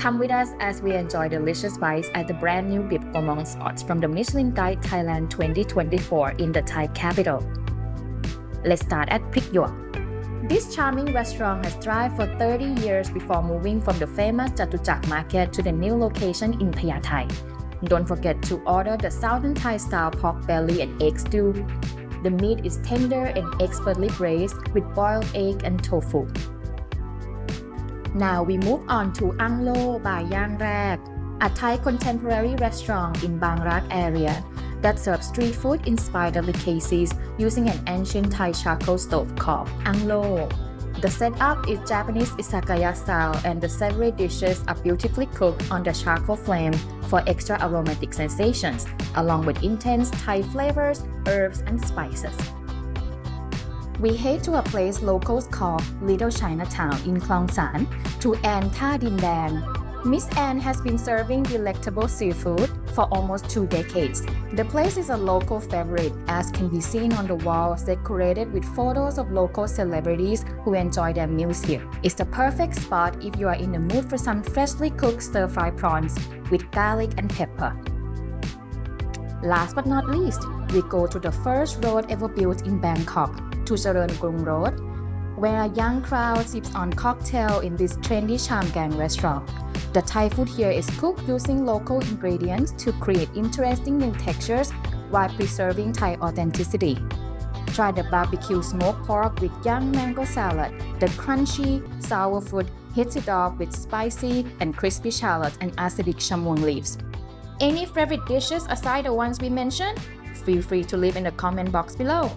Come with us as we enjoy delicious bites at the brand new Bib Gourmand spots from the Michelin Guide Thailand 2024 in the Thai capital. Let's start at Bib Gourmand. This charming restaurant has thrived for 30 years before moving from the famous Chatuchak market to the new location in Payathai. Don't forget to order the Southern Thai style pork belly and egg stew. The meat is tender and expertly braised with boiled egg and tofu. Now we move on to Ang Lo by Yang Rak, a Thai contemporary restaurant in Bang Rak area that serves street food inspired delicacies using an ancient Thai charcoal stove called Ang Lo. The setup is Japanese izakaya style and the savory dishes are beautifully cooked on the charcoal flame for extra aromatic sensations, along with intense Thai flavors, herbs, and spices. We head to a place locals call Little Chinatown in Klong San to Ann Tha Din Dang. Miss Ann has been serving delectable seafood for almost 2 decades. The place is a local favorite, as can be seen on the walls decorated with photos of local celebrities who enjoy their meals here. It's the perfect spot if you are in the mood for some freshly cooked stir-fried prawns with garlic and pepper. Last but not least, we go to the first road ever built in Bangkok, to Shon Road, where a young crowd sips on cocktail in this trendy cham gang restaurant. The Thai food here is cooked using local ingredients to create interesting new textures while preserving Thai authenticity. Try the barbecue smoked pork with young mango salad. The crunchy, sour food hits it off with spicy and crispy shallots and acidic chamoy leaves. Any favorite dishes aside the ones we mentioned? Feel free to leave in the comment box below.